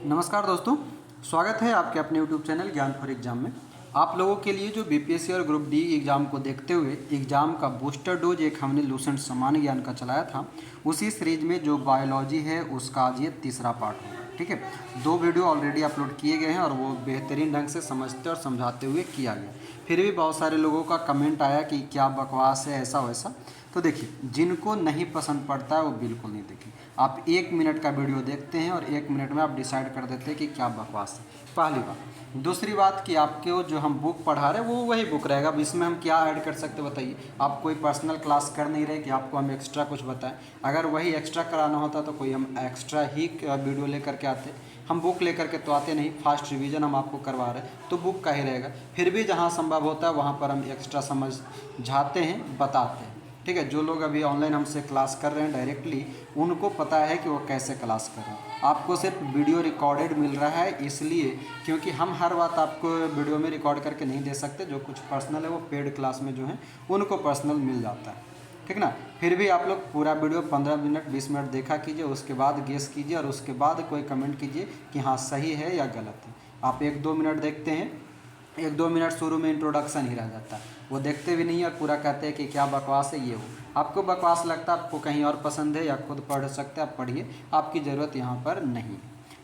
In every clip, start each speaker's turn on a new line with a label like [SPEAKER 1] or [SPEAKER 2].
[SPEAKER 1] नमस्कार दोस्तों, स्वागत है आपके अपने YouTube चैनल ज्ञान फॉर एग्जाम में। आप लोगों के लिए जो बीपीएससी और ग्रुप डी एग्ज़ाम को देखते हुए एग्ज़ाम का बूस्टर डोज एक हमने लूसेंट सामान्य ज्ञान का चलाया था, उसी सीरीज में जो बायोलॉजी है उसका आज ये तीसरा पार्ट होगा। ठीक है, 2 वीडियो ऑलरेडी अपलोड किए गए हैं और वो बेहतरीन ढंग से समझते और समझाते हुए किया गया। फिर भी बहुत सारे लोगों का कमेंट आया कि क्या बकवास है, ऐसा वैसा। तो देखिए, जिनको नहीं पसंद पड़ता है वो बिल्कुल नहीं देखें। आप 1 मिनट का वीडियो देखते हैं और 1 मिनट में आप डिसाइड कर देते हैं कि क्या बकवास है, पहली बात। दूसरी बात कि आपके जो हम बुक पढ़ा रहे हैं वो वही बुक रहेगा। अब इसमें हम क्या ऐड कर सकते बताइए। आप कोई पर्सनल क्लास कर नहीं रहे कि आपको हम एक्स्ट्रा कुछ बताएं। अगर वही एक्स्ट्रा कराना होता तो कोई हम एक्स्ट्रा ही वीडियो लेकर के आते। हम बुक लेकर के तो आते नहीं, फास्ट रिवीजन हम आपको करवा रहे हैं तो बुक का ही रहेगा। फिर भी जहाँ संभव होता है वहाँ पर हम एक्स्ट्रा समझाते हैं, बताते हैं। ठीक है, जो लोग अभी ऑनलाइन हमसे क्लास कर रहे हैं डायरेक्टली, उनको पता है कि वो कैसे क्लास कर रहे हैं। आपको सिर्फ वीडियो रिकॉर्डेड मिल रहा है इसलिए, क्योंकि हम हर बात आपको वीडियो में रिकॉर्ड करके नहीं दे सकते। जो कुछ पर्सनल है वो पेड क्लास में जो है उनको पर्सनल मिल जाता है, ठीक ना। फिर भी आप लोग पूरा वीडियो 15 मिनट 20 मिनट देखा कीजिए, उसके बाद गेस कीजिए और उसके बाद कोई कमेंट कीजिए कि हाँ सही है या गलत है। आप 1-2 मिनट देखते हैं, 1-2 मिनट शुरू में इंट्रोडक्शन ही रह जाता है, वो देखते भी नहीं और पूरा कहते हैं कि क्या बकवास है ये वो। आपको बकवास लगता है, आपको कहीं और पसंद है या खुद पढ़ सकते हैं, आप पढ़िए, आपकी ज़रूरत यहाँ पर नहीं है।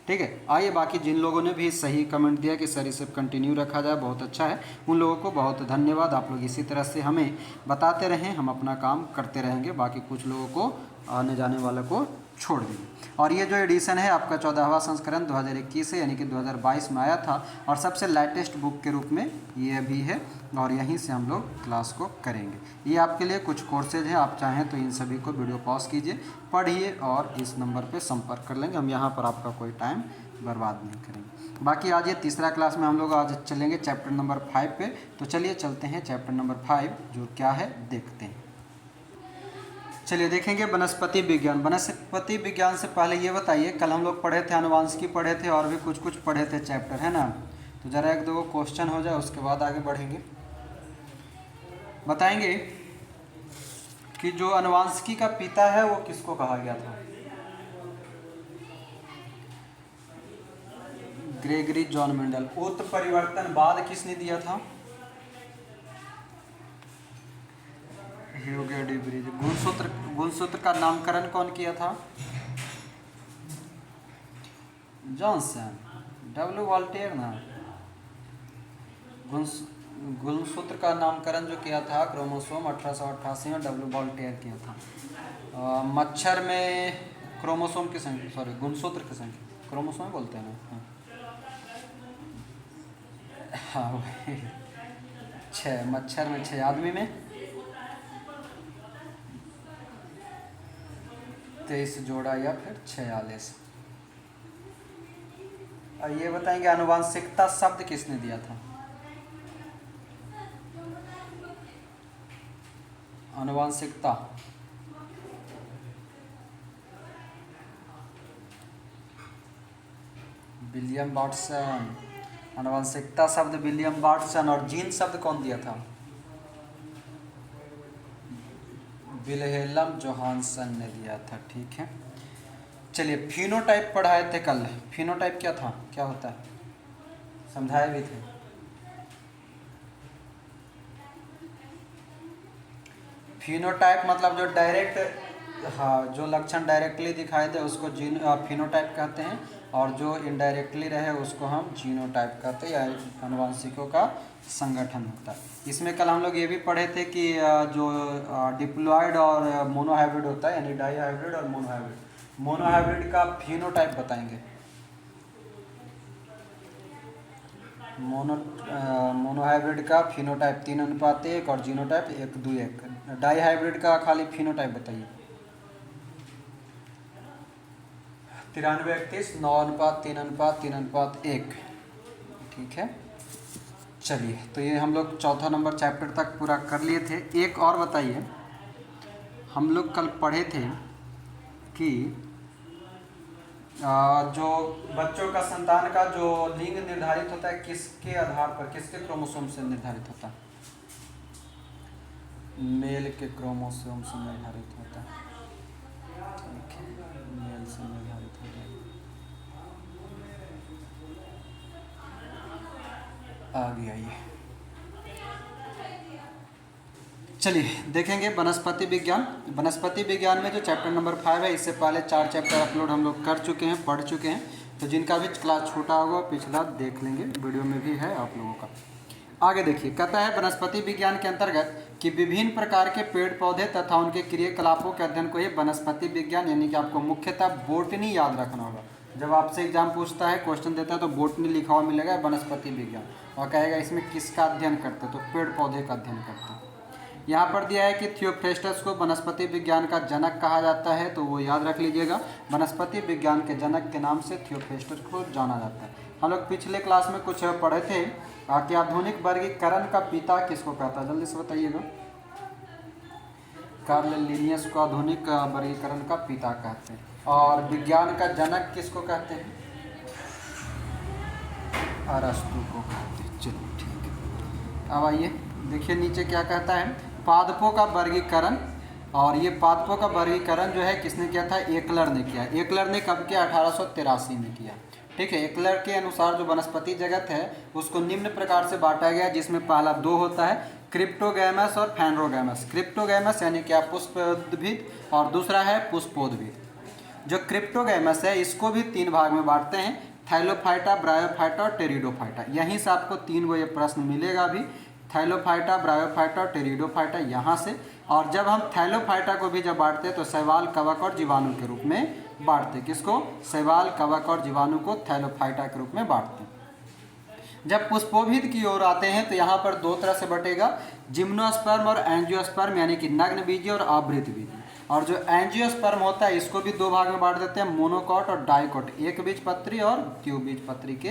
[SPEAKER 1] ठीक है, आइए बाकी जिन लोगों ने भी सही कमेंट दिया कि सर इसे कंटिन्यू रखा जाए, बहुत अच्छा है, उन लोगों को बहुत धन्यवाद। आप लोग इसी तरह से हमें बताते रहें, हम अपना काम करते रहेंगे। बाकी कुछ लोगों को आने जाने वाले को छोड़ देंगे। और ये जो एडिशन है आपका 14वां संस्करण 2021 है, यानी कि 2022 में आया था और सबसे लेटेस्ट बुक के रूप में ये अभी है और यहीं से हम लोग क्लास को करेंगे। ये आपके लिए कुछ कोर्सेज हैं, आप चाहें तो इन सभी को वीडियो पॉज कीजिए, पढ़िए और इस नंबर पे संपर्क कर लेंगे। हम यहाँ पर आपका कोई टाइम बर्बाद नहीं करेंगे। बाकी आज ये तीसरा क्लास में हम लोग आज चलेंगे चैप्टर नंबर 5 पे। तो चलिए चलते हैं चैप्टर नंबर 5 जो क्या है देखते हैं। चलिए देखेंगे वनस्पति विज्ञान। वनस्पति विज्ञान से पहले ये बताइए, कल हम लोग पढ़े थे आनुवांशिकी पढ़े थे और भी कुछ पढ़े थे चैप्टर, है ना। तो ज़रा 1-2 क्वेश्चन हो जाए उसके बाद आगे बढ़ेंगे। बताएंगे कि जो आनुवांशिकी का पिता है वो किसको कहा गया था। Gregory John Mendel. उत्परिवर्तनवाद किसने दिया था। Hugo de bridge. गुणसूत्र का नामकरण कौन किया था। जॉनसन। डब्ल्यू वॉल्टेयर ना। गुणसूत्र का नामकरण जो किया था क्रोमोसोम 1888 में डब्ल्यू वॉल्टेयर किया था। मच्छर में क्रोमोसोम की संख्या, सॉरी गुणसूत्र की संख्या, क्रोमोसोम बोलते हैं ना। हाँ 6, मच्छर में 6, आदमी में 23 जोड़ा या फिर 46। और ये बताएंगे आनुवांशिकता शब्द किसने दिया था। आनुवांशिकता विलियम वाटसन। आनुवांशिकता शब्द विलियम वाटसन। और जीन शब्द कौन दिया था। विल्हेल्म जोहानसन ने दिया था। ठीक है, चलिए फिनोटाइप पढ़ाए थे कल। फिनोटाइप क्या था, क्या होता है, समझाए भी थे। फिनोटाइप मतलब जो डायरेक्ट, हाँ जो लक्षण डायरेक्टली दिखाई दे उसको फिनोटाइप कहते हैं, और जो इनडायरेक्टली रहे उसको हम जीनोटाइप कहते हैं, या आनुवांशिकों का संगठन होता है। इसमें कल हम लोग ये भी पढ़े थे कि जो डिप्लॉयड और मोनोहाइब्रिड होता है, यानी डाईहाइब्रिड और मोनोहाइब्रिड। मोनोहाइब्रिड का फिनोटाइप बताएंगे। मोनोहाइब्रिड का फिनोटाइप 3:1 और जीनोटाइप 1:1। डाईहाइब्रिड का खाली फिनोटाइप बताइए। 93:31 9:3:3:1। ठीक है, चलिए तो ये हम लोग चौथा नंबर चैप्टर तक पूरा कर लिए थे। एक और बताइए, हम लोग कल पढ़े थे कि जो बच्चों का संतान का जो लिंग निर्धारित होता है किसके आधार पर, किसके क्रोमोसोम से निर्धारित होता है। मेल के क्रोमोसोम से निर्धारित होता है। ठीक है, मेल से निर्धारित होता है। आ गया ये। चलिए देखेंगे वनस्पति विज्ञान। वनस्पति विज्ञान में जो चैप्टर नंबर 5 है, इससे पहले 4 चैप्टर अपलोड हम लोग कर चुके हैं, पढ़ चुके हैं। तो जिनका भी क्लास छोटा होगा पिछला देख लेंगे, वीडियो में भी है आप लोगों का। आगे देखिए, कहता है वनस्पति विज्ञान के अंतर्गत कि विभिन्न प्रकार के पेड़ पौधे तथा उनके क्रियाकलापों के अध्ययन को ही वनस्पति विज्ञान, यानी कि आपको मुख्यतः बोटनी याद रखना होगा। जब आपसे एग्जाम पूछता है, क्वेश्चन देता है, तो बोटनी लिखा हुआ मिलेगा, वनस्पति विज्ञान, और कहेगा इसमें किसका अध्ययन करते, तो पेड़ पौधे का अध्ययन करते हैं। यहाँ पर दिया है कि थियोफ्रेस्टस को वनस्पति विज्ञान का जनक कहा जाता है, तो वो याद रख लीजिएगा। वनस्पति विज्ञान के जनक के नाम से थियोफ्रेस्टस को जाना जाता है। हम लोग पिछले क्लास में कुछ पढ़े थे कि आधुनिक वर्गीकरण का पिता किसको कहता है, जल्दी से बताइएगा। कार्ल लिनियस को आधुनिक वर्गीकरण का पिता कहते हैं। और विज्ञान का जनक किसको कहते हैं, अरस्तु को कहते हैं। चलो ठीक है, अब आइए देखिए नीचे क्या कहता है, पादपों का वर्गीकरण। और ये पादपों का वर्गीकरण जो है किसने किया था, एकलर ने किया। एकलर ने कब किया, 1883 में किया। ठीक है, एकलर के अनुसार जो वनस्पति जगत है उसको निम्न प्रकार से बांटा गया, जिसमें पहला 2 होता है, क्रिप्टोगैमस और फैनरोगैमस। क्रिप्टोगैमस यानी कि आप पुष्पोद्भिद, और दूसरा है पुष्पोद्भिद। जो क्रिप्टोगैमस है इसको भी 3 भाग में बांटते हैं, थैलोफाइटा, ब्रायोफाइटा और टेरिडोफाइटा। यहीं से आपको 3 वो ये प्रश्न मिलेगा अभी, थैलोफाइटा, ब्रायोफाइटा और टेरिडोफाइटा, यहाँ से। और जब हम थैलोफाइटा को भी जब बांटते हैं तो शैवाल, कवक और जीवाणु के रूप में बांटते हैं। किसको, शैवाल, कवक और जीवाणु को थैलोफाइटा के रूप में बांटते हैं। जब पुष्पोभिद की ओर आते हैं तो यहाँ पर 2 तरह से बटेगा, जिम्नोस्पर्म और एंजियोस्पर्म, यानी कि नग्न बीजी और आवृत बीजी। और जो एंजियोस्पर्म होता है इसको भी 2 भाग में बांट देते हैं, मोनोकॉट और डाइकॉट, एक बीजपत्री और द्विबीजपत्री के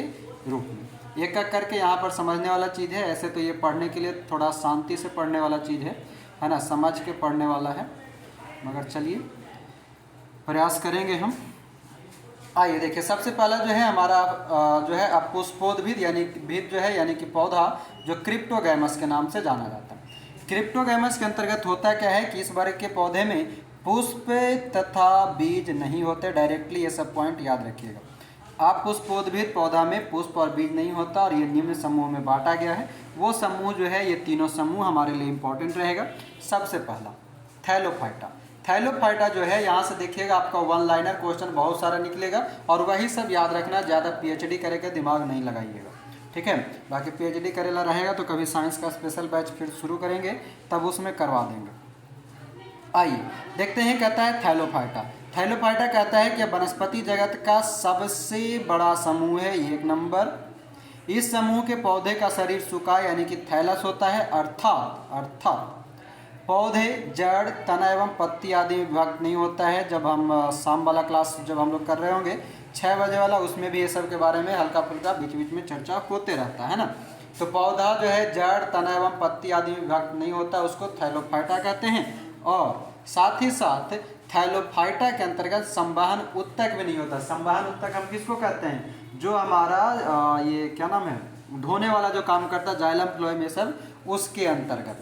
[SPEAKER 1] रूप में। एक एक करके यहाँ पर समझने वाला चीज़ है। ऐसे तो ये पढ़ने के लिए थोड़ा शांति से पढ़ने वाला चीज़ है ना, समझ के पढ़ने वाला है, मगर चलिए प्रयास करेंगे हम। आइए देखिए, सबसे पहला जो है हमारा जो है पुष्पोद्भिद यानी भिद जो है, यानी कि पौधा, जो क्रिप्टोगैमस के नाम से जाना जाता है। क्रिप्टोगैमस के अंतर्गत होता क्या है कि इस वर्ग के पौधे में पुष्प तथा बीज नहीं होते डायरेक्टली, ये सब पॉइंट याद रखिएगा। आप पुष्पोद्भिद पौधा में पुष्प और बीज नहीं होता, और ये निम्न समूह में बांटा गया है। वो समूह जो है, ये तीनों समूह हमारे लिए इंपॉर्टेंट रहेगा। सबसे पहला थैलोफाइटा। थैलोफाइटा जो है, यहाँ से देखिएगा आपका 1 लाइनर क्वेश्चन बहुत सारा निकलेगा, और वही सब याद रखना, ज़्यादा पीएचडी करके दिमाग नहीं लगाइएगा, ठीक है। बाकी पीएचडी करेला रहेगा तो कभी साइंस का स्पेशल बैच फिर शुरू करेंगे, तब उसमें करवा देंगे। आइए देखते हैं, कहता है थैलोफाइटा। थैलोफाइटा कहता है कि वनस्पति जगत का सबसे बड़ा समूह है, 1 नंबर। इस समूह के पौधे का शरीर सूखा यानी कि थैलस होता है, अर्थात पौधे जड़, तना एवं पत्ती आदि में विभक्त नहीं होता है। जब हम शाम वाला क्लास जब हम लोग कर रहे होंगे 6 बजे वाला, उसमें भी ये सब के बारे में हल्का फुल्का बीच बीच में चर्चा होते रहता है ना। तो पौधा जो है जड़, तना एवं पत्ती आदि में विभक्त नहीं होता, उसको थैलोफाइटा कहते हैं। और साथ ही साथ थैलोफाइटा के अंतर्गत संवहन उत्तक भी नहीं होता। संवहन उत्तक हम किसको कहते हैं, जो हमारा ये क्या नाम है, ढोने वाला जो काम करता है, जाइलम फ्लोएम, ये सब उसके अंतर्गत।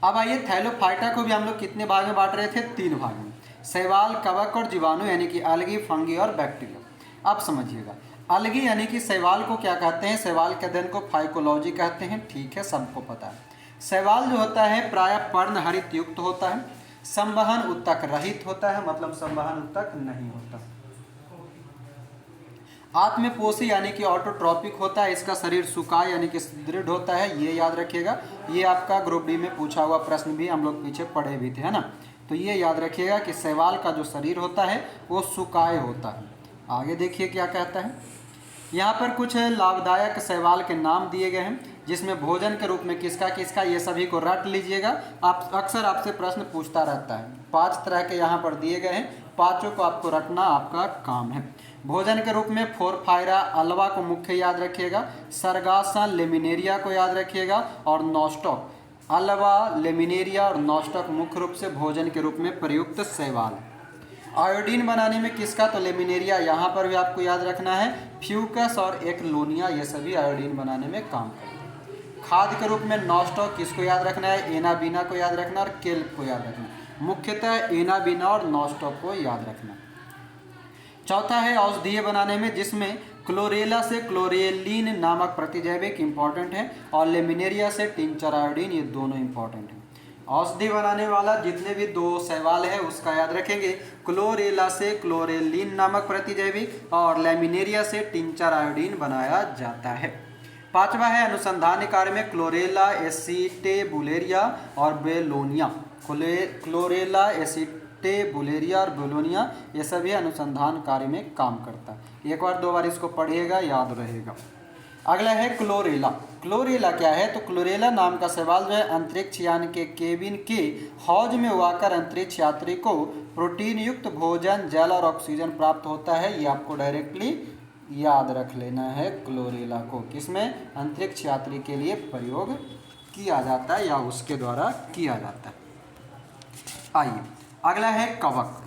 [SPEAKER 1] अब आइए, थैलोफाइटा को भी हम लोग कितने भाग में बांट रहे थे, 3 भाग में, शैवाल, कवक और जीवाणु, यानी कि अलगी, फंगी और बैक्टीरिया। अब समझिएगा, अलगी यानी कि शैवाल को क्या कहते हैं, शैवाल के अध्ययन को फाइकोलॉजी कहते हैं, ठीक है, सबको पता है। शैवाल जो होता है प्रायः पर्णहरित युक्त होता है, संवहन उत्तक रहित होता है, मतलब संवहन उत्तक नहीं होता। आत्मपोषी यानी कि ऑटोट्रॉपिक होता है, इसका शरीर सुकाय यानी कि दृढ़ होता है, ये याद रखिएगा। ये आपका ग्रुप डी में पूछा हुआ प्रश्न भी हम लोग पीछे पढ़े भी थे, है ना। तो ये याद रखिएगा कि शैवाल का जो शरीर होता है वो सुकाय होता है। आगे देखिए क्या कहता है, यहाँ पर कुछ लाभदायक शैवाल के नाम दिए गए हैं, जिसमें भोजन के रूप में किसका किसका, ये सभी को रट लीजिएगा। आप अक्सर आपसे प्रश्न पूछता रहता है। 5 तरह के यहाँ पर दिए गए हैं, 5 को आपको रटना आपका काम है। भोजन के रूप में फोरफायरा, अल्वा को मुख्य याद रखिएगा, सरगासा, लेमिनेरिया को याद रखिएगा, और नॉस्टॉक। अल्वा, लेमिनेरिया और नॉस्टॉक मुख्य रूप से भोजन के रूप में प्रयुक्त शैवाल। आयोडीन बनाने में किसका, तो लेमिनेरिया, यहाँ पर भी आपको याद रखना है। फ्यूकस और एक्लोनिया, ये सभी आयोडीन बनाने में काम करते हैं। खाद के रूप में नॉस्टॉक, किसको याद रखना है, एनाबीना को याद रखना और केल्प को याद रखना। मुख्यतः एनाबीना और नॉस्टॉक को याद रखना। चौथा है औषधीय बनाने में, जिसमें क्लोरेला से क्लोरेलिन नामक प्रतिजैविक इंपॉर्टेंट है, और लेमिनेरिया से टिंचर आयोडीन, ये दोनों इंपॉर्टेंट है। औषधि बनाने वाला जितने भी दो सवाल है उसका याद रखेंगे। क्लोरेला से क्लोरेलिन नामक प्रतिजैविक और लेमिनेरिया से टिंचर आयोडीन बनाया जाता है। पांचवा है अनुसंधान कार्य में क्लोरेला एसिटेबुलेरिया और बेलोनिया। क्लोरेला एसिटेबुलेरिया और बेलोनिया ये सभी अनुसंधान कार्य में काम करता है। एक बार दो बार इसको पढ़िएगा, याद रहेगा। अगला है क्लोरेला। क्लोरेला क्या है? तो क्लोरेला नाम का सवाल जो है अंतरिक्ष यान के केबिन के हौज में उड़ाकर अंतरिक्ष यात्री को प्रोटीन युक्त भोजन, जल और ऑक्सीजन प्राप्त होता है। ये आपको डायरेक्टली याद रख लेना है। क्लोरेला को किसमें? अंतरिक्ष यात्री के लिए प्रयोग किया जाता है या उसके द्वारा किया जाता है। आइए अगला है कवक।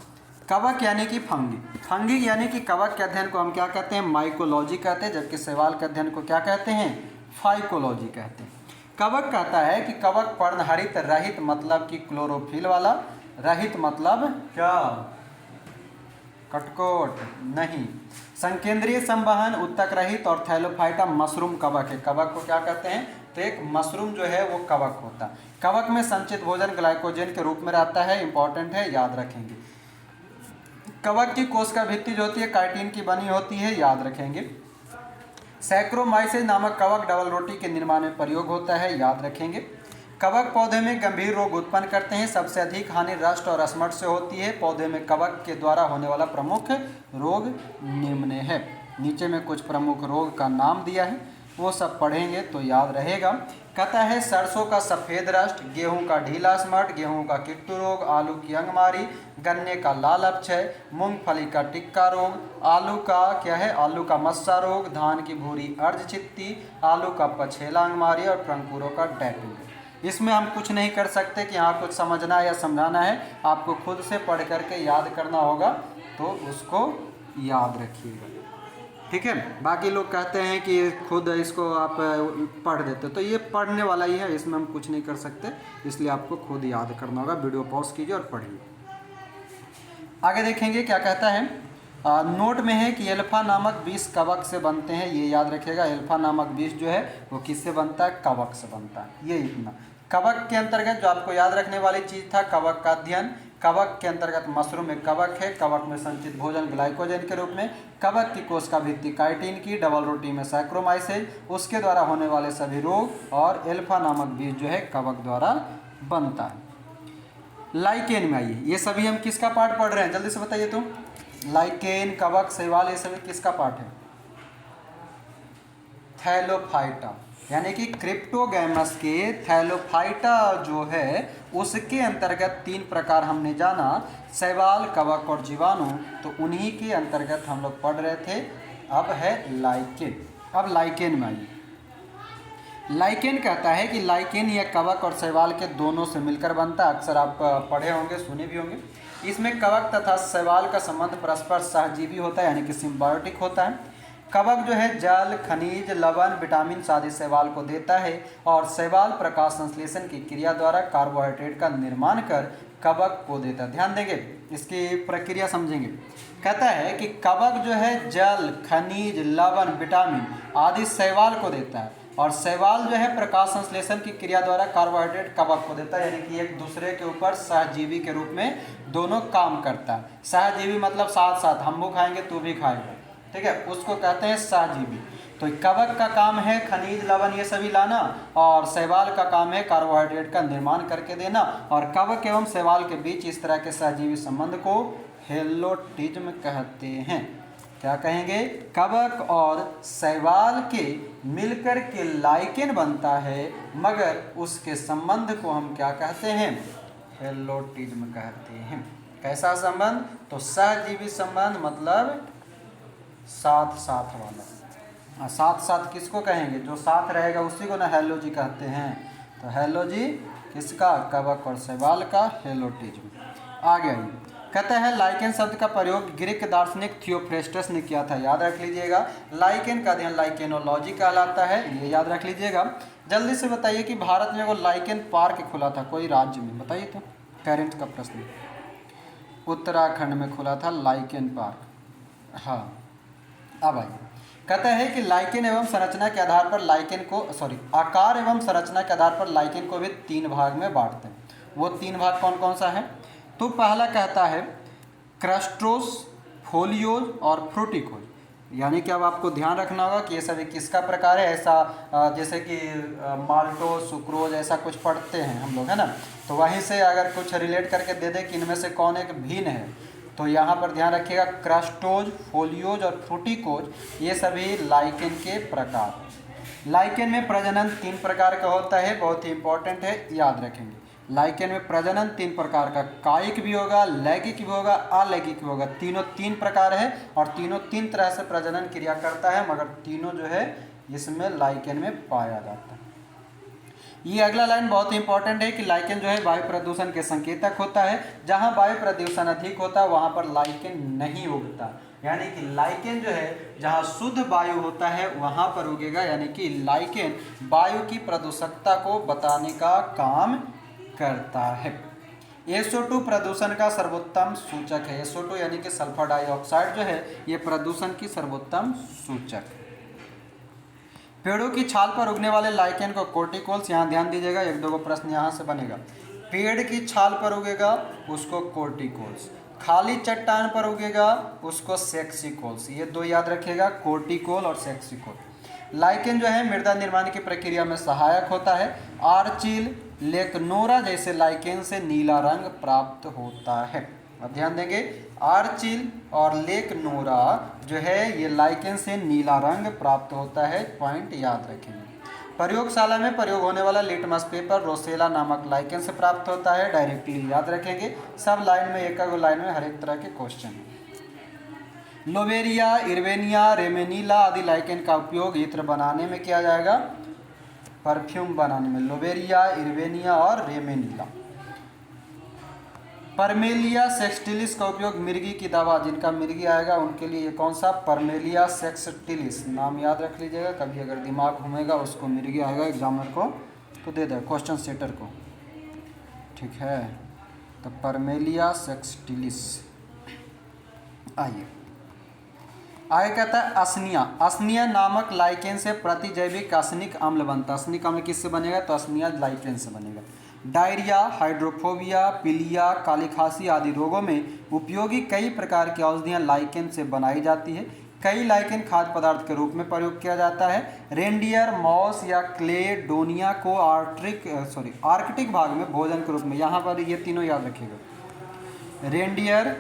[SPEAKER 1] कवक यानी कि फंगी। फंगी यानी कि कवक के अध्ययन को हम क्या कहते हैं? माइकोलॉजी कहते हैं, जबकि शैवाल के अध्ययन को क्या कहते हैं? फाइकोलॉजी कहते हैं। कवक कहता है कि कवक पर्णहरित रहित मतलब कि क्लोरोफिल वाला, रहित मतलब क्या? कटकोट नहीं। संकेंद्रीय संवहन, उत्तक रहित और थैलोफाइटा मशरूम कवक है। कवक को क्या कहते हैं? तो एक मशरूम जो है वो कवक होता है। कवक में संचित भोजन ग्लाइकोजन के रूप में रहता है। इंपॉर्टेंट है, याद रखेंगे। कवक की कोशिका भित्ति जो होती है काइटिन की बनी होती है, याद रखेंगे। सैक्रोमाइसेज नामक कवक डबल रोटी के निर्माण में प्रयोग होता है, याद रखेंगे। कवक पौधे में गंभीर रोग उत्पन्न करते हैं। सबसे अधिक हानि रस्ट और स्मट से होती है। पौधे में कवक के द्वारा होने वाला प्रमुख रोग निम्न है। नीचे में कुछ प्रमुख रोग का नाम दिया है, वो सब पढ़ेंगे तो याद रहेगा। कहता है सरसों का सफ़ेद रस्ट, गेहूं का ढीला स्मट, गेहूं का किट्टू रोग, आलू की अंगमारी, गन्ने का लाल अपक्षय, मूंगफली का टिक्का रोग, आलू का क्या है? आलू का मस्सा रोग, धान की भूरी अर्ध चित्ती, आलू का पछेला अंगमारी और पंकुरों का डैटू। इसमें हम कुछ नहीं कर सकते कि यहाँ कुछ समझना या समझाना है, आपको खुद से पढ़ करके याद करना होगा, तो उसको याद रखिएगा, ठीक है। बाकी लोग कहते हैं कि खुद इसको आप पढ़ देते, तो ये पढ़ने वाला ही है, इसमें हम कुछ नहीं कर सकते, इसलिए आपको खुद याद करना होगा। वीडियो पॉज कीजिए और पढ़िए। आगे देखेंगे क्या कहता है। नोट में है कि एल्फा नामक विष कवक से बनते हैं, ये याद रखिएगा। एल्फा नामक विष जो है वो किससे बनता है? कवक से बनता है। ये इतना कवक के अंतर्गत जो आपको याद रखने वाली चीज़ था, कवक का अध्ययन। कवक के अंतर्गत मशरूम एक कवक है। कवक में संचित भोजन ग्लाइकोजन के रूप में, कवक की कोशिका भित्ति काइटिन की, डबल रोटी में सैक्रोमाइसेज, उसके द्वारा होने वाले सभी रोग, और एल्फा नामक बीज जो है कवक द्वारा बनता है। लाइकेन में आइए, ये सभी हम किसका पार्ट पढ़ रहे हैं? जल्दी से बताइए तो। लाइकेन, कवक, शैवाल, ये सभी किसका पार्ट है? थैलोफाइटा, यानी कि क्रिप्टोगैमस के थैलोफाइटा जो है उसके अंतर्गत 3 प्रकार हमने जाना, शैवाल, कवक और जीवाणु, तो उन्हीं के अंतर्गत हम लोग पढ़ रहे थे। अब है लाइकेन। अब लाइकेन में आइए। लाइकेन कहता है कि लाइकेन यह कवक और शैवाल के दोनों से मिलकर बनता है। अक्सर आप पढ़े होंगे, सुने भी होंगे। इसमें कवक तथा शैवाल का संबंध परस्पर सहजीवी होता है, यानी कि सिम्बायोटिक होता है। कवक जो है जल, खनिज, लवण, विटामिन आदि शैवाल को देता है, और शैवाल प्रकाश संश्लेषण की क्रिया द्वारा कार्बोहाइड्रेट का निर्माण कर कवक को देता है। ध्यान देंगे, इसकी प्रक्रिया समझेंगे। कहता है कि कवक जो है जल, खनिज, लवण, विटामिन आदि शैवाल को देता है, और शैवाल जो है प्रकाश संश्लेषण की क्रिया द्वारा कार्बोहाइड्रेट कवक को देता है, यानी कि एक दूसरे के ऊपर सहजीवी के रूप में दोनों काम करता है। सहजीवी मतलब साथ साथ, हम भी खाएंगे तू भी खाएगा, ठीक है, उसको कहते हैं सहजीवी। तो कवक का काम है खनिज, लवण ये सभी लाना, और शैवाल का काम है कार्बोहाइड्रेट का निर्माण करके देना। और कवक एवं शैवाल के बीच इस तरह के सहजीवी संबंध को हेलोटिज्म कहते हैं। क्या कहेंगे? कवक और शैवाल के मिलकर के लाइकेन बनता है, मगर उसके संबंध को हम क्या कहते हैं? हेलोटिज्म कहते हैं। कैसा संबंध? तो सहजीवी संबंध, मतलब साथ साथ वाला। साथ साथ किसको कहेंगे? जो साथ रहेगा उसी को ना हेलोजी कहते हैं। तो हेलोजी किसका? कवक और शैवाल का, हेलोटिज्म। आगे आइए। कहता है लाइकेन शब्द का प्रयोग ग्रीक दार्शनिक थियोफ्रेस्टस ने किया था, याद रख लीजिएगा। लाइकेन का अध्ययन लाइकेनोलॉजी कहलाता है, ये याद रख लीजिएगा। जल्दी से बताइए कि भारत में वो लाइकेन पार्क खुला था कोई राज्य में, बताइए तो, पेरेंट्स का प्रश्न। उत्तराखंड में खुला था लाइकेन पार्क, हाँ। अब आइए, कहता है कि लाइकेन एवं संरचना के आधार पर आकार एवं संरचना के आधार पर लाइकेन को भी 3 भाग में बांटते हैं। वो 3 भाग कौन कौन सा है? तो पहला कहता है क्रस्टोस, फोलियोज और फ्रूटिकोज। यानी कि अब आपको ध्यान रखना होगा कि ये सभी किसका प्रकार है। ऐसा जैसे कि माल्टोज, सुक्रोज, ऐसा कुछ पढ़ते हैं हम लोग, है ना। तो वहीं से अगर कुछ रिलेट करके दे दे कि इनमें से कौन एक भिन्न है, तो यहाँ पर ध्यान रखिएगा क्रस्टोज, फोलियोज और फ्रूटिकोज, ये सभी लाइकेन के प्रकार। लाइकेन में प्रजनन 3 प्रकार का होता है, बहुत ही इंपॉर्टेंट है, याद रखेंगे। लाइकेन में प्रजनन 3 प्रकार का, कायिक भी होगा, लैंगिक भी होगा, अलैंगिक भी होगा। तीनों 3 प्रकार है और तीनों 3 तरह से प्रजनन क्रिया करता है, मगर तीनों जो है इसमें लाइकेन में पाया जाता है। ये अगला लाइन बहुत ही इंपॉर्टेंट है कि लाइकेन जो है वायु प्रदूषण के संकेतक होता है। जहाँ वायु प्रदूषण अधिक होता है वहाँ पर लाइकेन नहीं उगता। यानी कि लाइकेन जो है जहाँ शुद्ध वायु होता है वहाँ पर उगेगा। यानी कि लाइकेन वायु की प्रदूषकता को बताने का काम करता है। SO2 प्रदूषण का सर्वोत्तम सूचक है। SO2 यानी कि सल्फर डाइऑक्साइड जो है ये प्रदूषण की सर्वोत्तम सूचक है। पेड़ों की छाल पर उगने वाले लाइकेन को कोर्टिकोल्स, यहाँ ध्यान दीजिएगा, 1-2 प्रश्न यहाँ से बनेगा। पेड़ की छाल पर उगेगा उसको कोर्टिकोल्स, खाली चट्टान पर उगेगा उसको सेक्सिकोल्स। ये 2 याद रखिएगा, कोर्टिकोल और सेक्सिकोल। लाइकेन जो है मृदा निर्माण की प्रक्रिया में सहायक होता है। आर्चिल, लेकनोरा जैसे लाइकेन से नीला रंग प्राप्त होता है। अब ध्यान देंगे, आर्चिल और लेकनोरा जो है ये लाइकेन से नीला रंग प्राप्त होता है, पॉइंट याद रखेंगे। प्रयोगशाला में प्रयोग होने वाला लिटमस पेपर रोसेला नामक लाइकेन से प्राप्त होता है, डायरेक्टली याद रखेंगे। सब लाइन में, एक लाइन में हर एक तरह के क्वेश्चन है। लोवेरिया, इर्वेनिया, रेमेनीला आदि लाइकेन का उपयोग इत्र बनाने में किया जाएगा, परफ्यूम बनाने में। लोवेरिया, इर्वेनिया और रेमेनीला। परमेलिया सेक्सटिलिस का उपयोग मिर्गी की दवा, जिनका मिर्गी आएगा उनके लिए कौन सा? परमेलिया सेक्सटिलिस, नाम याद रख लीजिएगा। कभी अगर दिमाग घूमेगा उसको मिर्गी आएगा एग्जामिनर को तो दे दे, क्वेश्चन सेटर को, ठीक है। तो परमेलिया सेक्सटिलिस। आइए आगे कहता है असनिया। असनिया नामक लाइकेन से प्रतिजैविक असनिक अम्ल बनता है। असनिक अम्ल किससे बनेगा? तो असनिया लाइकेन से बनेगा। डायरिया, हाइड्रोफोबिया, पीलिया, काली खांसी आदि रोगों में उपयोगी कई प्रकार की औषधियाँ लाइकेन से बनाई जाती है। कई लाइकेन खाद्य पदार्थ के रूप में प्रयोग किया जाता है। रेनडियर, मॉस या क्लेडोनिया को आर्कटिक भाग में भोजन के रूप में, यहाँ पर ये तीनों याद रखिएगा, रेनडियर,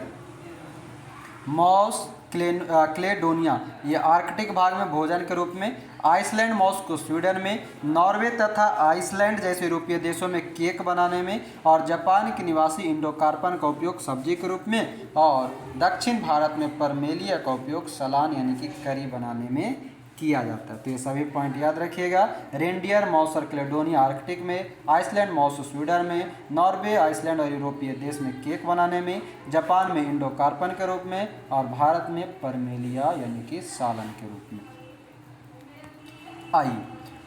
[SPEAKER 1] मॉस, क्लेडोनिया ये आर्कटिक भाग में भोजन के रूप में। आइसलैंड मॉस को स्वीडन में, नॉर्वे तथा आइसलैंड जैसे यूरोपीय देशों में केक बनाने में, और जापान के निवासी इंडोकार्पन का उपयोग सब्जी के रूप में, और दक्षिण भारत में परमेलिया का उपयोग सलान यानी कि करी बनाने में किया जाता है। तो ये सभी पॉइंट याद रखिएगा। रेनडियर, मॉस और क्लेडोनिया आर्कटिक में, आइसलैंड मॉस स्वीडन में, नॉर्वे, आइसलैंड और यूरोपीय देश में केक बनाने में, जापान में इंडोकार्पन के रूप में, और भारत में परमेलिया यानी कि सालन के रूप में। आइए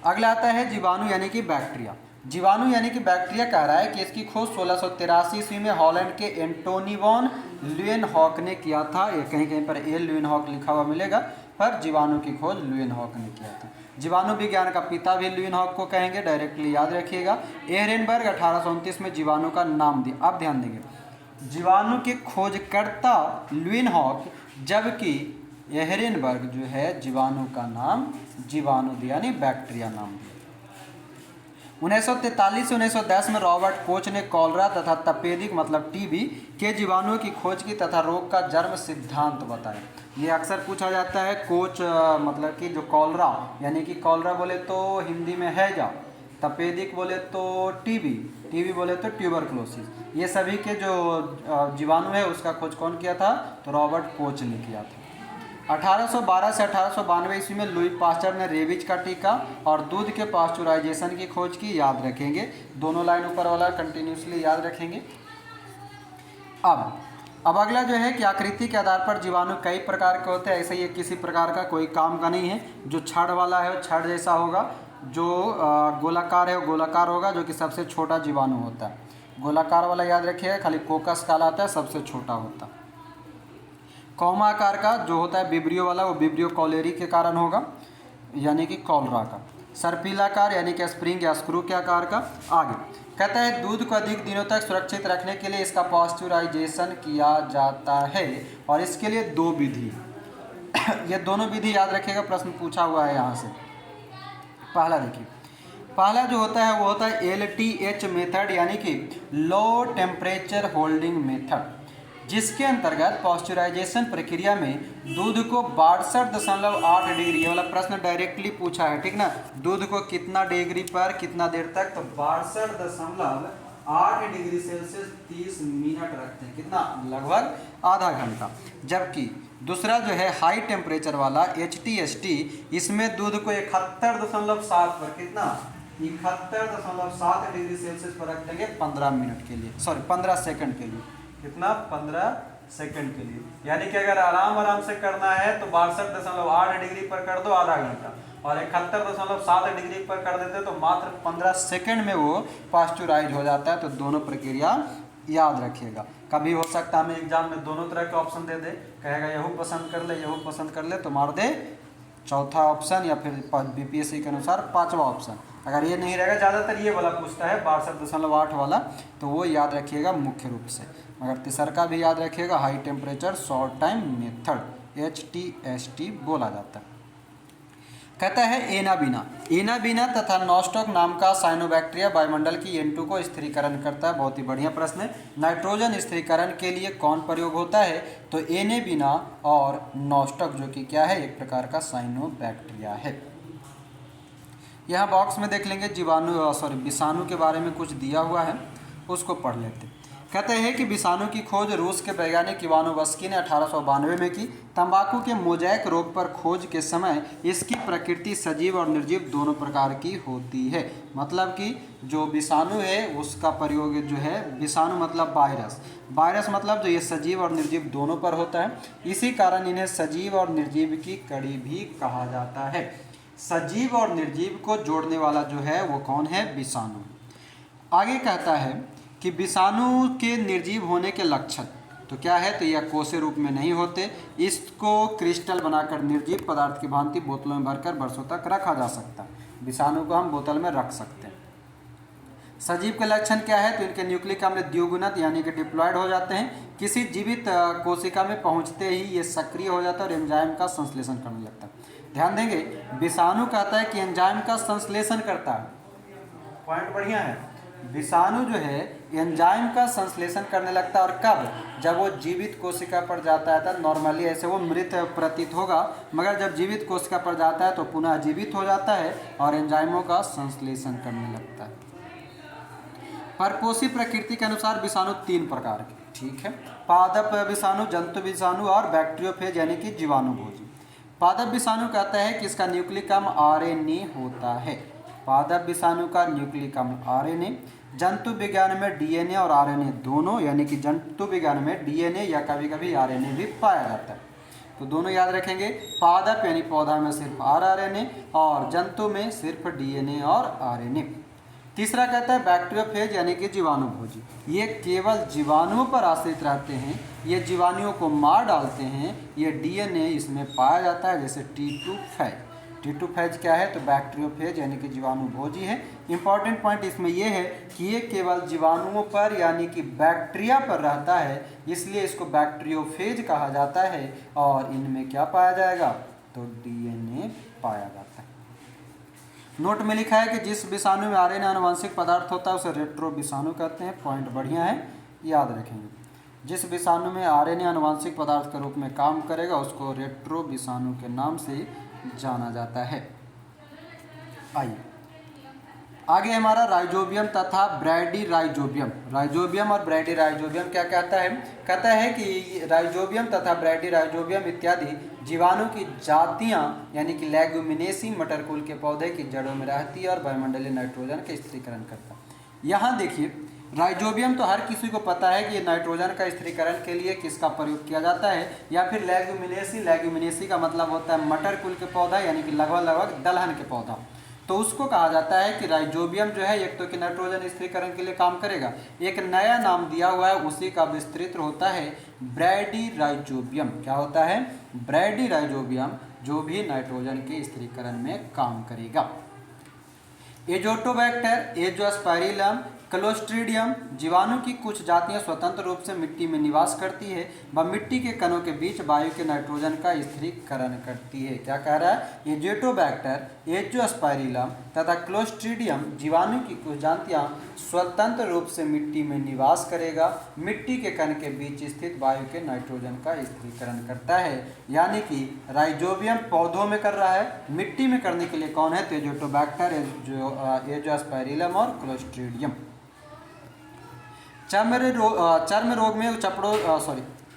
[SPEAKER 1] अगला आता है जीवाणु यानी कि बैक्टीरिया। जीवाणु यानी कि बैक्टीरिया कह रहा है कि इसकी खोज 1683 ईस्वी में हॉलैंड के एंटोनी वॉन ल्यूएनहॉक ने किया था। ये कहीं कहीं पर ए ल्यूएनहॉक लिखा हुआ मिलेगा, पर जीवाणु की खोज ल्यूएनहॉक ने किया था। जीवाणु विज्ञान का पिता भी ल्यूएनहॉक को कहेंगे, डायरेक्टली याद रखिएगा। एहरेनबर्ग 1829 में जीवाणु का नाम दिया। अब ध्यान देंगे, जीवाणु के खोजकर्ता ल्यूएनहॉक, जबकि एहरेनबर्ग जो है जीवाणु का नाम जीवाणु दिया, यानी बैक्टीरिया नाम दिया। 1943 से 1910 में रॉबर्ट कोच ने कॉलरा तथा तपेदिक मतलब टीबी के जीवाणुओं की खोज की तथा रोग का जन्म सिद्धांत बताया। ये अक्सर पूछा जाता है। कोच मतलब कि जो कॉलरा, यानी कि कॉलरा बोले तो हिंदी में हैजा, तपेदिक बोले तो टीबी, टीबी बोले तो ट्यूबरक्लोसिस, ये सभी के जो जीवाणु है उसका खोज कौन किया था? तो रॉबर्ट कोच ने किया था। 1812 से 1892 ईस्वी में लुई पास्चर ने रेबीज का टीका और दूध के पास्चुराइजेशन की खोज की, याद रखेंगे। दोनों लाइन ऊपर वाला कंटिन्यूसली याद रखेंगे। अब अगला जो है कि आकृति के आधार पर जीवाणु कई प्रकार के होते हैं। ऐसे ही किसी प्रकार का कोई काम का नहीं है। जो छड़ वाला है वो छड़ जैसा होगा, जो गोलाकार है वो गोलाकार होगा, जो कि सबसे छोटा जीवाणु होता है। गोलाकार वाला याद रखिएगा, खाली कोकस कहलाता है, सबसे छोटा होता है। कौमा आकार का जो होता है विब्रियो वाला, वो विब्रियो कॉलेरी के कारण होगा, यानी कि कॉलरा का। सर्पिलाकार यानी कि स्प्रिंग या स्क्रू के आकार का। आगे कहता है दूध को अधिक दिनों तक सुरक्षित रखने के लिए इसका पास्चुराइजेशन किया जाता है, और इसके लिए दो विधि ये दोनों विधि याद रखिएगा, प्रश्न पूछा हुआ है यहाँ से। पहला देखिए, पहला जो होता है वो होता है LTH मेथड, यानी कि लो टेम्परेचर होल्डिंग मेथड, जिसके अंतर्गत पॉस्चराइजेशन प्रक्रिया में दूध को 62.8 डिग्री, ये वाला प्रश्न डायरेक्टली पूछा है, ठीक ना, दूध को कितना डिग्री पर कितना देर तक, तो 62.8 डिग्री सेल्सियस 30 मिनट रखते हैं, कितना, लगभग आधा घंटा। जबकि दूसरा जो है हाई टेम्परेचर वाला HTST, इसमें दूध को 71.7 पर, कितना, 71.7 डिग्री सेल्सियस पर रख देंगे 15 मिनट के लिए, सॉरी 15 सेकंड के लिए, कितना, 15 सेकंड के लिए। यानी कि अगर आराम से करना है तो 62.8 डिग्री पर कर दो आधा घंटा, और 71.7 डिग्री पर कर देते तो मात्र 15 सेकंड में वो पास्चुराइज हो जाता है। तो दोनों प्रक्रिया याद रखिएगा। कभी हो सकता है हमें एग्जाम में दोनों तरह के ऑप्शन दे दे, कहेगा यहू पसंद कर ले, यहू पसंद कर ले, तो मार दे चौथा ऑप्शन, या फिर BPSC के अनुसार पांचवा ऑप्शन। अगर ये नहीं रहेगा, ज़्यादातर ये वाला पूछता है 62.8 वाला, तो वो याद रखिएगा मुख्य रूप से। मगर तीसरा भी याद रखिएगा, high temperature short time method, HTST बोला जाता है। कहता है एनाबीना तथा नॉस्टॉक नाम का साइनोबैक्टीरिया वायुमंडल की N2 को स्थिरीकरण करता है। बहुत ही बढ़िया प्रश्न है। नाइट्रोजन स्थिरीकरण के लिए कौन प्रयोग होता है, तो एनाबीना और नॉस्टॉक, जो कि क्या है, एक प्रकार का साइनोबैक्टीरिया है। यहाँ बॉक्स में देख लेंगे विषाणु के बारे में कुछ दिया हुआ है, उसको पढ़ लेते हैं। कहते हैं कि विषाणु की खोज रूस के वैज्ञानिक इवानोवस्की ने 1892 में की। तंबाकू के मोज़ेक रोग पर खोज के समय इसकी प्रकृति सजीव और निर्जीव दोनों प्रकार की होती है। मतलब कि जो विषाणु है उसका प्रयोग जो है, विषाणु मतलब वायरस मतलब जो ये सजीव और निर्जीव दोनों पर होता है। इसी कारण इन्हें सजीव और निर्जीव की कड़ी भी कहा जाता है। सजीव और निर्जीव को जोड़ने वाला जो है वो कौन है, विषाणु। आगे कहता है कि विषाणु के निर्जीव होने के लक्षण तो क्या है, तो यह कोसे रूप में नहीं होते, इसको क्रिस्टल बनाकर निर्जीव पदार्थ की भांति बोतलों में भरकर वर्षों तक रखा जा सकता है। विषाणु को हम बोतल में रख सकते हैं। सजीव के लक्षण क्या है, तो इनके न्यूक्लिक अम्ल द्विगुणित यानी कि डिप्लॉयड हो जाते हैं। किसी जीवित कोशिका में पहुंचते ही ये सक्रिय हो जाता है और एंजाइम का संश्लेषण करने लगता है। ध्यान देंगे, विषाणु कहता है कि एंजाइम का संश्लेषण करता है, पॉइंट बढ़िया है। विषाणु जो है एंजाइम का संश्लेषण करने लगता है, और कब, जब वो जीवित कोशिका पर जाता है। तो नॉर्मली ऐसे वो मृत प्रतीत होगा, मगर जब जीवित कोशिका पर जाता है तो पुनः जीवित हो जाता है और एंजाइमों का संश्लेषण करने लगता है। परपोषी प्रकृति के अनुसार विषाणु 3 प्रकार के, ठीक है, पादप विषाणु, जंतु विषाणु और बैक्टीरियोफेज यानी कि जीवाणुभोजी। पादप विषाणु कहता है कि इसका न्यूक्लिक अम्ल RNA होता है। पादप विषाणु का न्यूक्लिक अम्ल RNA। जंतु विज्ञान में DNA और RNA दोनों, यानी कि जंतु विज्ञान में DNA या कभी कभी RNA भी पाया जाता है। तो दोनों याद रखेंगे, पादप यानी पौधा में सिर्फ rRNA और जंतु में सिर्फ DNA और RNA। तीसरा कहता है बैक्टीरियोफेज यानी कि जीवाणुभोजी। ये केवल जीवाणुओं पर आश्रित रहते हैं, ये जीवाणुओं को मार डालते हैं, ये DNA इसमें पाया जाता है, जैसे T2 फैज। T2 फैज क्या है, तो बैक्टीरियोफेज यानी कि जीवाणुभोजी है। इंपॉर्टेंट पॉइंट इसमें यह है कि ये केवल जीवाणुओं पर यानी कि बैक्टीरिया पर रहता है, इसलिए इसको बैक्टीरियोफेज कहा जाता है। और इनमें क्या पाया जाएगा, तो DNA पाया जाता है। नोट में लिखा है कि जिस विषाणु में RNA आनुवंशिक पदार्थ होता है उसे रेट्रो विषाणु कहते हैं। पॉइंट बढ़िया है, याद रखेंगे। जिस विषाणु में RNA आनुवंशिक पदार्थ के रूप में काम करेगा उसको रेट्रो विषाणु के नाम से जाना जाता है। आइए आगे हमारा राइजोबियम तथा ब्रैडीराइजोबियम। राइजोबियम और ब्रैडीराइजोबियम क्या कहता है, कहता है कि राइजोबियम तथा ब्रैडीराइजोबियम इत्यादि जीवाणु की जातियां यानी कि लेगुमिनेसी मटर कुल के पौधे की जड़ों में रहती है और वायुमंडलीय नाइट्रोजन का स्थिरीकरण करता है। यहाँ देखिए, राइजोबियम तो हर किसी को पता है कि ये नाइट्रोजन का स्थिरीकरण के लिए किसका प्रयोग किया जाता है, या फिर लेगुमिनेसी। लेगुमिनेसी का मतलब होता है मटर कुल के पौधा यानी कि लगभग दलहन के पौधा। तो उसको कहा जाता है कि राइजोबियम जो है एक तो कि नाइट्रोजन स्थिरीकरण के लिए काम करेगा, एक नया नाम दिया हुआ है उसी का विस्तृत होता है ब्रैडी राइजोबियम। क्या होता है? ब्रैडी राइजोबियम, जो भी नाइट्रोजन के स्थिरीकरण में काम करेगा। एजोटोबैक्टर, एजोस्पाइरिलम, क्लोस्ट्रीडियम जीवाणु की कुछ जातियां स्वतंत्र रूप से मिट्टी में निवास करती है व मिट्टी के कणों के बीच वायु के नाइट्रोजन का स्थिरीकरण करती है। क्या कह रहा है? एजोटोबैक्टर, एजोस्पाइरिलम तथा क्लोस्ट्रीडियम जीवाणु की कुछ जातियां स्वतंत्र रूप से मिट्टी में निवास करेगा, मिट्टी के कण के बीच स्थित वायु के नाइट्रोजन का स्थिरीकरण करता है। यानी कि राइजोबियम पौधों में कर रहा है, मिट्टी में करने के लिए कौन है? तो एजोटोबैक्टर, एजोस्पाइरिलम और क्लोस्ट्रीडियम। चर्म रोग में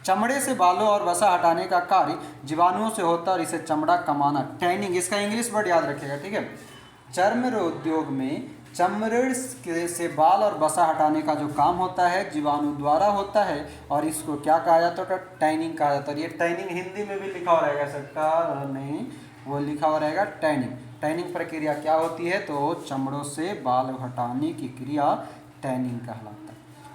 [SPEAKER 1] चमड़े से बालों और वसा हटाने का कार्य जीवाणुओं से होता है और इसे चमड़ा कमाना, टैनिंग, इसका इंग्लिश वर्ड याद रखिएगा, ठीक है। चर्म उद्योग में चमड़े से बाल और वसा हटाने का जो काम होता है जीवाणु द्वारा होता है और इसको क्या कहा जाता है? टैनिंग कहा जाता है। ये टैनिंग हिंदी में भी लिखा हुआ रहेगा, सबका नहीं, वो लिखा हुआ रहेगा टैनिंग। टैनिंग प्रक्रिया क्या होती है? तो चमड़ों से बाल हटाने की क्रिया टैनिंग कहलाता है।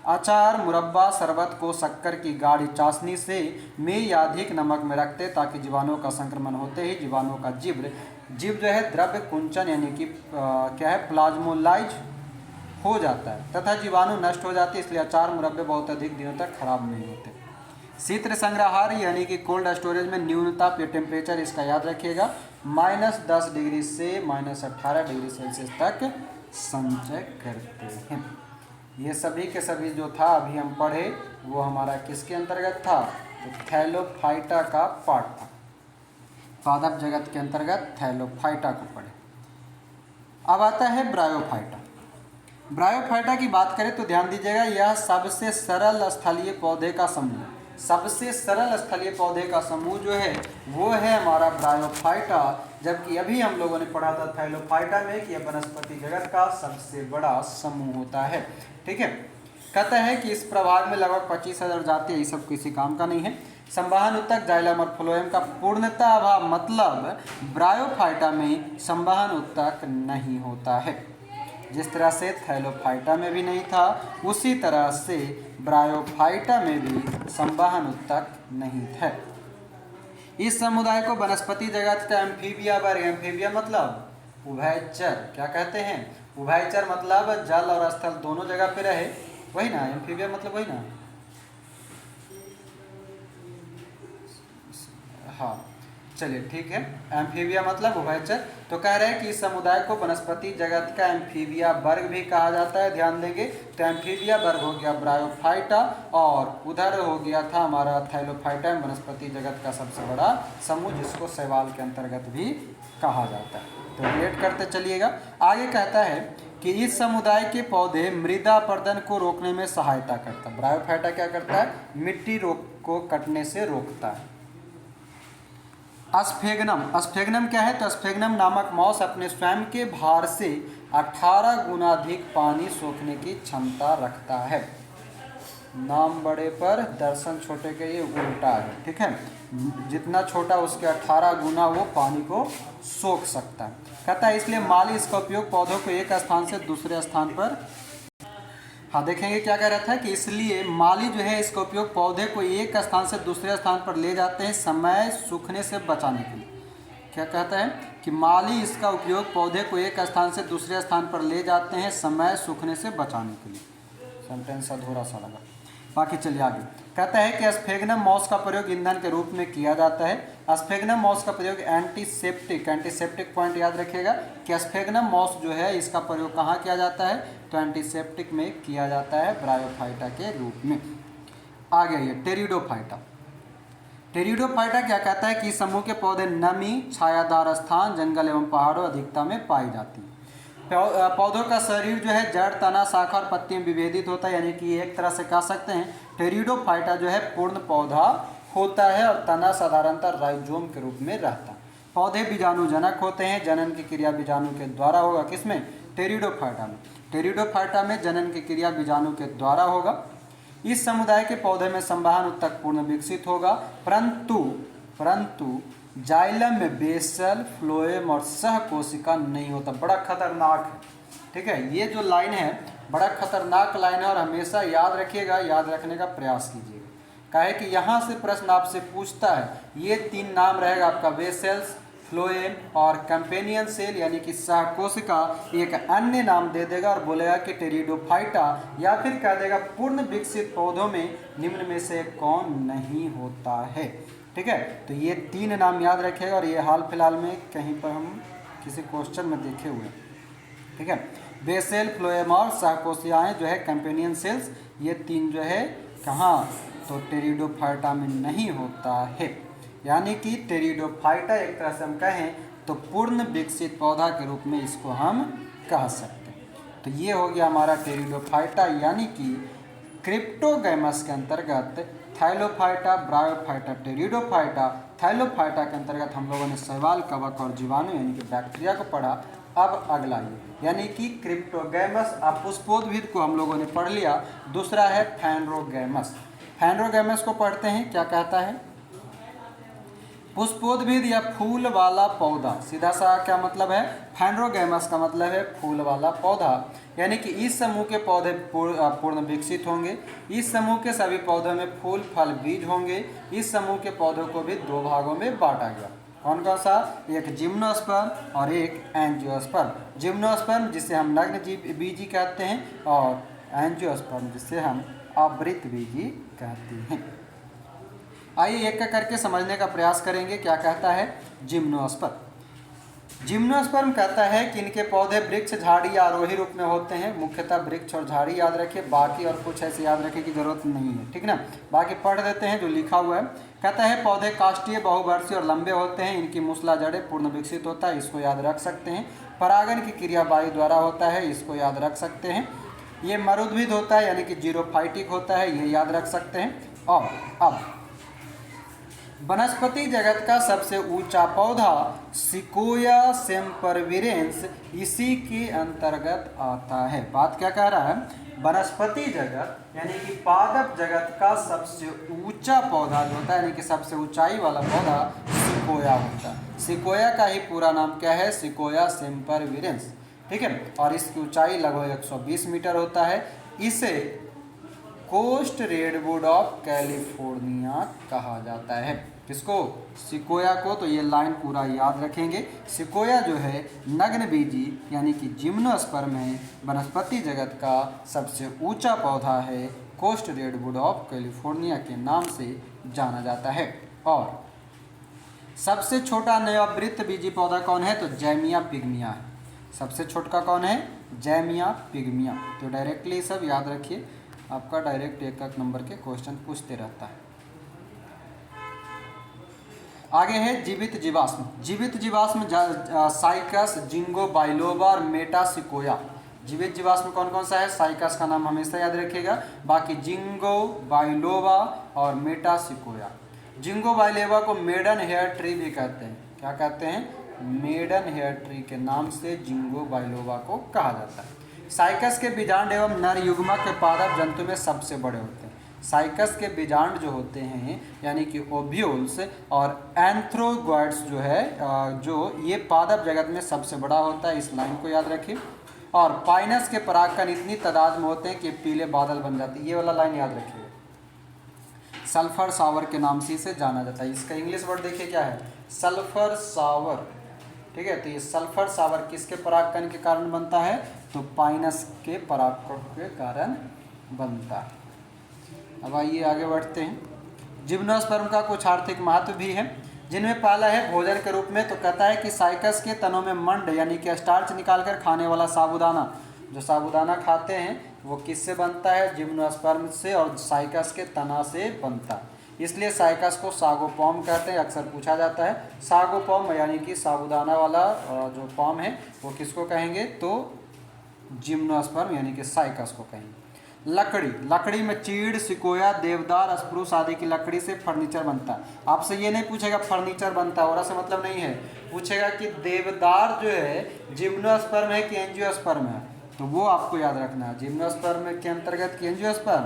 [SPEAKER 1] अचार, मुरब्बा, शरबत को शक्कर की गाढ़ी चाशनी से में या अधिक नमक में रखते ताकि जीवाणुओं का संक्रमण होते ही जीवाणुओं का जीव जो है द्रव्य कुंचन यानी कि क्या है, प्लाज्मोलाइज हो जाता है तथा जीवाणु नष्ट हो जाते हैं। इसलिए अचार मुरब्बे बहुत अधिक दिनों तक खराब नहीं होते। शीत संग्रहार यानी कि कोल्ड स्टोरेज में न्यूनतम या टेम्परेचर इसका याद रखिएगा -10 डिग्री से -18 डिग्री सेल्सियस तक संचय करते हैं। ये सभी के सभी जो था अभी हम पढ़े वो हमारा किसके अंतर्गत था? तो थैलोफाइटा का पार्ट था, पादप जगत के अंतर्गत थैलोफाइटा को पढ़े। अब आता है ब्रायोफाइटा। ब्रायोफाइटा की बात करें तो ध्यान दीजिएगा, यह सबसे सरल स्थलीय पौधे का समूह है। सबसे सरल स्थलीय पौधे का समूह जो है वो है हमारा ब्रायोफाइटा, जबकि अभी हम लोगों ने पढ़ा था थैलोफाइटा में कि यह वनस्पति जगत का सबसे बड़ा समूह होता है, ठीक है। कहता है कि इस प्रभाग में लगभग 25,000 जाति, ये सब किसी काम का नहीं है। संवहन उत्तक जाइलम और फ्लोएम का पूर्णतः अभाव, मतलब ब्रायोफाइटा में संवहन उत्तक नहीं होता है। जिस तरह से थैलोफाइटा में भी नहीं था उसी तरह से ब्रायोफाइटा में भी संवहन उत्तक नहीं था। इस समुदाय को वनस्पति जगत का एम्फीबिया वर्ग, एम्फीबिया मतलब उभयचर, क्या कहते हैं? उभयचर मतलब जल और स्थल दोनों जगह पे रहे, वही ना एम्फीबिया मतलब, वही ना, हाँ चलिए ठीक है। एम्फीबिया मतलब उभयचर। तो कह रहे हैं कि इस समुदाय को वनस्पति जगत का एम्फीबिया वर्ग भी कहा जाता है। ध्यान देंगे तो एम्फीबिया वर्ग हो गया ब्रायोफाइटा और उधर हो गया था हमारा थैलोफाइटा, वनस्पति जगत का सबसे बड़ा समूह जिसको शैवाल के अंतर्गत भी कहा जाता है। तो रिलेट करते चलिएगा। आगे कहता है कि इस समुदाय के पौधे मृदा अपरदन को रोकने में सहायता करता है। ब्रायोफाइटा क्या करता है? मिट्टी को कटने से रोकता है। अस्फेगनम, अस्फेगनम क्या है? तो अस्फेगनम नामक मॉस अपने स्वयं के भार से 18 गुना अधिक पानी सोखने की क्षमता रखता है। नाम बड़े पर दर्शन छोटे के ये उल्टा है, ठीक है। जितना छोटा उसके 18 गुना वो पानी को सोख सकता है। कहता है इसलिए माली इसका उपयोग पौधों को एक स्थान से दूसरे स्थान पर, हाँ देखेंगे क्या कह रहा था कि इसलिए माली जो है इसका उपयोग पौधे को एक स्थान से दूसरे स्थान पर ले जाते हैं समय सूखने से बचाने के लिए। क्या कहता है कि माली इसका उपयोग पौधे को एक स्थान से दूसरे स्थान पर ले जाते हैं समय सूखने से बचाने के लिए। सेंटेंस अधूरा सा लगा, बाकी चलिए आगे। कहता है कि अस्फेगनम मॉस का प्रयोग ईंधन के रूप में किया जाता है। अस्फेगनम मॉस का प्रयोग एंटीसेप्टिक पॉइंट याद रखिएगा कि अस्फेगनम मॉस जो है इसका प्रयोग कहाँ किया जाता है? तो एंटीसेप्टिक में किया जाता है ब्रायोफाइटा के रूप में। आगे ये टेरिडोफाइटा। टेरिडोफाइटा क्या कहता है कि इस समूह के पौधे नमी, छायादार स्थान, जंगल एवं पहाड़ों अधिकता में पाई जाती है। पौधों का शरीर जो है जड़, तना, शाखा और पत्ती में विभेदित होता है, यानी कि एक तरह से कह सकते हैं टेरिडोफाइटा जो है पूर्ण पौधा होता है और तना साधारणतः राइजोम के रूप में रहता है। पौधे बीजाणुजनक होते हैं, जनन की क्रिया बीजाणु के द्वारा होगा। किसमें? टेरिडोफाइटा में। टेरिडोफाइटा में जनन की क्रिया बीजाणु के द्वारा होगा। इस समुदाय के पौधे में संवहन उत्तक पूर्ण विकसित होगा, परंतु जाइलम में बेसल, फ्लोएम और सह कोशिका नहीं होता। बड़ा खतरनाक है, ठीक है। ये जो लाइन है बड़ा खतरनाक लाइन है और हमेशा याद रखिएगा, याद रखने का प्रयास कीजिएगा। काहे कि यहाँ से प्रश्न आपसे पूछता है, ये तीन नाम रहेगा आपका, वेसल्स, फ्लोएम और कंपेनियन सेल यानी कि सहकोशिका। एक अन्य नाम दे देगा और बोलेगा कि टेरिडोफाइटा, या फिर कह देगा पूर्ण विकसित पौधों में निम्न में से कौन नहीं होता है, ठीक है। तो ये तीन नाम याद रखेगा और ये हाल फिलहाल में कहीं पर हम किसी क्वेश्चन में देखे हुए, ठीक है। बेसेल, फ्लोएम और सहकोशिकाएं जो है कंपेनियन सेल्स, ये तीन जो है कहाँ, तो टेरिडोफाइटा में नहीं होता है। यानी कि टेरिडोफाइटा एक तरह से हम कहें तो पूर्ण विकसित पौधा के रूप में इसको हम कह सकते हैं। तो ये हो गया हमारा टेरिडोफाइटा, यानी कि क्रिप्टोगैमस के अंतर्गत थाइलोफाइटा, ब्रायोफाइटा, टेरिडोफाइटा। थाइलोफाइटा के अंतर्गत हम लोगों ने शैवाल, कवक और जीवाणु यानी कि बैक्टीरिया को पढ़ा। अब अगला ये यानी कि क्रिप्टोगैमस, अब पुष्पोद्भिद को हम लोगों ने पढ़ लिया। दूसरा है फैनरोगैमस। फैनरोगैमस को पढ़ते हैं, क्या कहता है, पुष्पोद्भिद या फूल वाला पौधा। सीधा सा क्या मतलब है, फैनरोगैमस का मतलब है फूल वाला पौधा। यानी कि इस समूह के पौधे पूर्ण विकसित होंगे। इस समूह के सभी पौधों में फूल, फल, बीज होंगे। इस समूह के पौधों को भी दो भागों में बांटा गया। कौन कौन सा, एक जिम्नोस्पर्म और एक एंजियोस्पर्म। जिम्नोस्पर्म जिसे हम नग्न बीजी कहते हैं और एंजियोस्पर्म जिसे हम आवृत बीजी कहते हैं। आइए एक एक करके समझने का प्रयास करेंगे। क्या कहता है जिम्नोस्पर्म। जिम्नोस्पर्म कहता है कि इनके पौधे वृक्ष, झाड़ी या आरोही रूप में होते हैं। मुख्यतः वृक्ष और झाड़ी याद रखिए, बाकी और कुछ ऐसे याद रखने की जरूरत नहीं है, ठीक ना। बाकी पढ़ देते हैं जो लिखा हुआ है। कहता है पौधे काष्ठीय, बहुवर्षीय और लंबे होते हैं। इनकी मूसला जड़ें पूर्ण विकसित होता है, इसको याद रख सकते हैं। परागण की क्रिया वायु द्वारा होता है, इसको याद रख सकते हैं। ये मरुद्भिद होता है यानी कि जीरोफाइटिक होता है, ये याद रख सकते हैं। और अब वनस्पति जगत का सबसे ऊंचा पौधा सिकोया सेम्परविरेंस इसी के अंतर्गत आता है। बात क्या कह रहा है, वनस्पति जगत यानी कि पादप जगत का सबसे ऊंचा पौधा जो होता है यानी कि सबसे ऊंचाई वाला पौधा सिकोया होता है। सिकोया का ही पूरा नाम क्या है, सिकोया सेम्परविरेंस, ठीक है। और इसकी ऊंचाई लगभग 120 मीटर होता है। इसे कोस्ट रेडवुड ऑफ कैलिफोर्निया कहा जाता है। किसको, सिकोया को। तो ये लाइन पूरा याद रखेंगे। सिकोया जो है नग्न बीजी यानी कि जिम्नोस्पर्म है, वनस्पति जगत का सबसे ऊंचा पौधा है, कोस्ट रेडवुड ऑफ कैलिफोर्निया के नाम से जाना जाता है। और सबसे छोटा नववृत्त बीजी पौधा कौन है, तो जैमिया पिग्मिया है। सबसे छोटा कौन है, जैमिया पिग्मिया। तो डायरेक्टली सब याद रखिए, आपका डायरेक्ट एक एक नंबर के क्वेश्चन पूछते रहता है। आगे है जीवित जीवाश्म। जीवित जीवाश्म साइकस, जिंगो बाइलोबा और मेटासिकोया। जीवित जीवाश्म कौन कौन सा है, साइकस का नाम हमेशा याद रखिएगा, बाकी जिंगो बाइलोबा और मेटासिकोया। जिंगो बाइलोबा को मेडन हेयर ट्री भी कहते हैं। क्या कहते हैं, मेडन हेयर ट्री के नाम से जिंगो बाइलोबा को कहा जाता है। साइकस के बीजांड एवं नर युग्मक पादप जंतु में सबसे बड़े होते हैं। साइकस के बीजांड जो होते हैं यानी कि ओव्यूल्स और एंथ्रोगॉइड्स जो है जो ये पादप जगत में सबसे बड़ा होता है, इस लाइन को याद रखिए। और पाइनस के परागकण इतनी तादाद में होते हैं कि पीले बादल बन जाते हैं, ये वाला लाइन याद रखिए। सल्फर सावर के नाम से इसे जाना जाता है। इसका इंग्लिश वर्ड देखिए क्या है, सल्फर सावर, ठीक है। तो ये सल्फर सावर किसके परागकण के कारण बनता है, तो पाइनस के परागकण के कारण बनता है। अब आइए आगे बढ़ते हैं। जिम्नोस्पर्म का कुछ आर्थिक महत्व भी है, जिनमें पहला है भोजन के रूप में। तो कहता है कि साइकस के तनों में मंड यानी कि स्टार्च निकालकर खाने वाला साबूदाना, जो साबूदाना खाते हैं वो किससे बनता है, जिम्नोस्पर्म से, और साइकस के तना से बनता है। इसलिए साइकस को सागोपॉम कहते हैं। अक्सर पूछा जाता है सागोपॉम यानी कि साबूदाना वाला जो पॉम है वो किसको कहेंगे, तो जिम्नोस्पर्म यानी कि साइकस को कहेंगे। लकड़ी, लकड़ी में चीड़, सिकोया, देवदार, स्प्रूस आदि की लकड़ी से फर्नीचर बनता है। आपसे ये नहीं पूछेगा फर्नीचर बनता है, और ऐसा मतलब नहीं है, पूछेगा कि देवदार जो है जिम्नोस्पर्म है कि एंजियोस्पर्म है, तो वो आपको याद रखना है। जिम्नोस्पर्म के अंतर्गत कि एंजियोस्पर्म,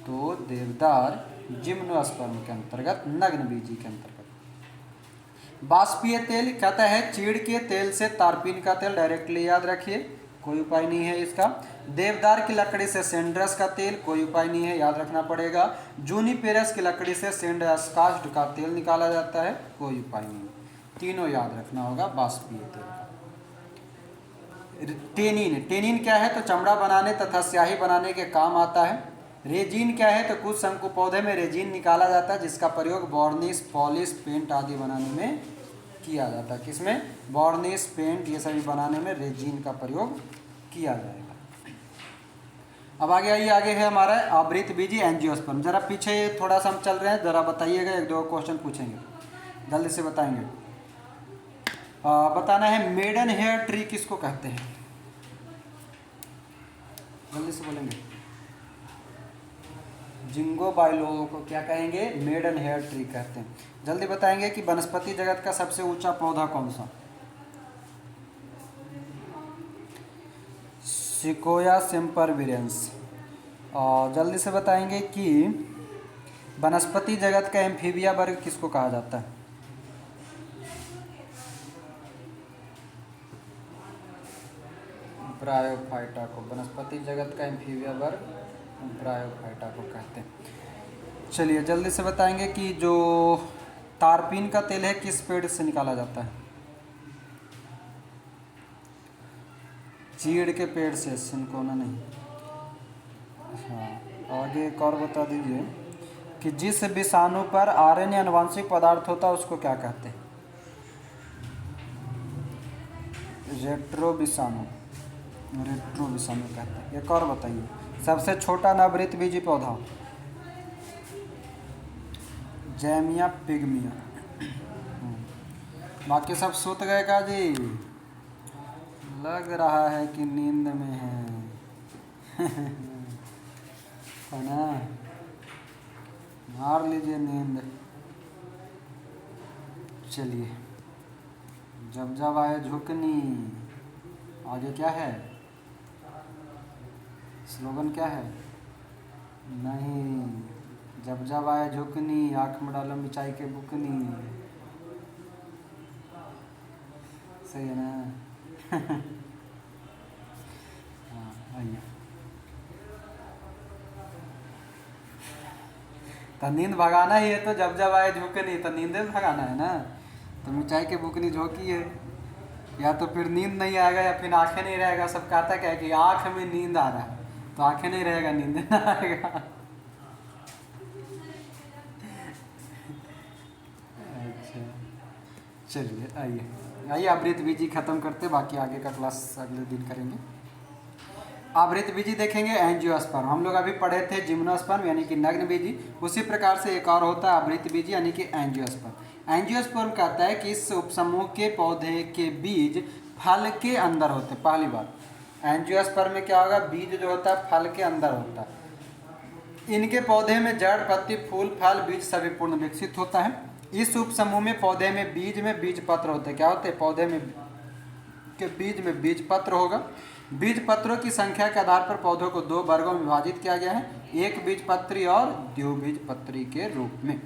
[SPEAKER 1] तो देवदार जिम्नोस्पर्म के अंतर्गत, नग्न बीजी के अंतर्गत। बाष्पीय तेल कहता है चीड़ के तेल से तारपीन का तेल, डायरेक्टली याद रखिए, कोई उपाय नहीं है इसका। देवदार की लकड़ी से सेंड्रस का तेल, कोई उपाय नहीं है, याद रखना पड़ेगा। जूनिपेरस की लकड़ी से सेंडस्कास्ट का तेल निकाला जाता है, कोई उपाय नहीं, तीनों याद रखना होगा बाष्पीय तेल का। टेनिन, टेनिन क्या है तो चमड़ा बनाने तथा स्याही बनाने के काम आता है। रेजिन क्या है तो कुछ शंकु पौधे में रेजिन निकाला जाता है जिसका प्रयोग वार्निश, पॉलिश, पेंट आदि बनाने में किया जाता है। किसमें? वार्निश, पेंट, ये सभी बनाने में रेजिन का प्रयोग किया जाएगा। अब आगे आइए, आगे है हमारा आवृतबीजी एंजियोस्पर्म। जरा पीछे थोड़ा सा हम चल रहे हैं, जरा बताइएगा, एक दो क्वेश्चन पूछेंगे, जल्दी से बताएंगे। बताना है मेडन हेयर ट्री किसको कहते हैं, जल्दी से बोलेंगे। जिंगो बाइलो को क्या कहेंगे? मेडन हेयर ट्री कहते हैं। जल्दी बताएंगे कि वनस्पति जगत का सबसे ऊंचा पौधा कौन सा? सिकोया सेम्परविरेंस। और जल्दी से बताएंगे कि वनस्पति जगत का एम्फीबिया वर्ग किसको कहा जाता है? ब्रायोफाइटा को। वनस्पति जगत का एम्फीबिया वर्ग ब्रायोफाइटा को कहते हैं। चलिए जल्दी से बताएंगे कि जो तारपीन का तेल है किस पेड़ से निकाला जाता है? चीड़ के पेड़ से, सिनकोना नहीं। हाँ, आगे एक और बता दीजिए कि जिस विषाणु पर आरएनए आनुवंशिक पदार्थ होता है उसको क्या कहते हैं? रेट्रो विषाणु, रेट्रो विषाणु कहते हैं। एक और बताइए, सबसे छोटा नवृतबीजी पौधा? जैमिया पिग्मिया। बाकी सब सुत गए का जी? लग रहा है कि नींद में है ना? मार लीजिए नींद। चलिए, जब जब आए झुकनी, आगे क्या है? स्लोगन क्या है? नहीं, जब जब आए झुकनी, आँख में डालो मिचाई के बुकनी। सही है ना? हाँ, आइए। तो नींद भगाना ही है, तो जब जब आए झुकनी, तो नींद भगाना है ना। तो मिचाई के बुकनी झोंकी है, या तो फिर नींद नहीं आएगा या फिर आंखें नहीं रहेगा। सब कहता क्या है कि आँख में नींद आ रहा है, तो आंखें नहीं रहेगा, नींद ना आएगा। अच्छा, चलिए आइए आइए, आवृतबीजी खत्म करते, बाकी आगे का क्लास अगले दिन करेंगे। आवृतबीजी देखेंगे एंजियोस्पर्म। हम लोग अभी पढ़े थे जिम्नोस्पर्म यानी कि नग्नबीजी, उसी प्रकार से एक और होता है आवृतबीजी यानी कि एंजियोस्पर्म। एंजियोस्पर्म कहता है कि इस उपसमूह के पौधे के बीज फल के अंदर होते हैं। पहली बार एंजियोस्पर्म में क्या होगा? बीज जो होता है फल के अंदर होता है। इनके पौधे में जड़, पत्ती, फूल, फल, बीज सभी पूर्ण विकसित होता है। इस उपसमूह में पौधे में बीज पत्र होते हैं। क्या होते हैं? पौधे में के बीज में बीज पत्र होगा। बीज पत्रों की संख्या के आधार पर पौधों को दो वर्गों में विभाजित किया गया है, एक बीजपत्री और द्विबीजपत्री के रूप में।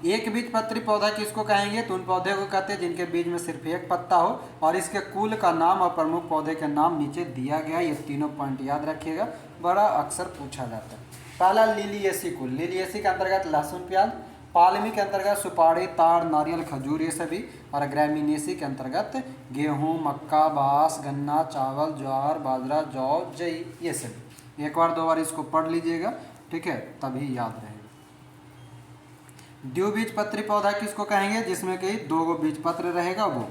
[SPEAKER 1] एक बीजपत्री पौधा किसको कहेंगे? तो उन पौधे को कहते हैं जिनके बीज में सिर्फ एक पत्ता हो और इसके कुल का नाम और प्रमुख पौधे के नाम नीचे दिया गया। ये तीनों पॉइंट याद रखिएगा, बड़ा अक्सर पूछा जाता है। पहला लिलिएसी कुल। लिलिएसी के अंतर्गत लहसुन, प्याज। पालमी के अंतर्गत सुपारी, ताड़, नारियल, खजूर, ये सभी। और ग्रामीनेसी के अंतर्गत गेहूँ, मक्का, बांस, गन्ना, चावल, ज्वार, बाजरा, जौ, जई, ये सभी। एक बार दो बार इसको पढ़ लीजिएगा, ठीक है, तभी याद रहेगा। द्विबीजपत्री पौधा किसको कहेंगे? जिसमें कि दो गो बीजपत्र रहेगा वो।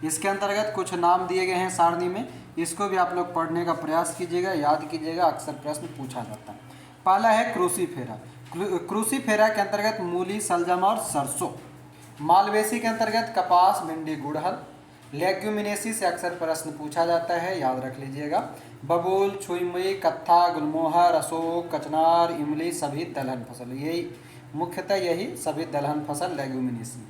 [SPEAKER 1] इसके अंतर्गत कुछ नाम दिए गए हैं सारणी में, इसको भी आप लोग पढ़ने का प्रयास कीजिएगा, याद कीजिएगा, अक्सर प्रश्न पूछा जाता है। पहला है क्रूसीफेरा। क्रूसीफेरा के अंतर्गत मूली, सलजम और सरसों। मालवेसी के अंतर्गत कपास, भिंडी, गुड़हल। लेग्यूमिनेसी से अक्सर प्रश्न पूछा जाता है, याद रख लीजिएगा। बबूल, छुईमुई, कत्था, गुलमोहर, अशोक, कचनार, इमली सभी दलहन फसल। यही मुख्यतः यही सभी दलहन फसल लेग्यूमिनेसी।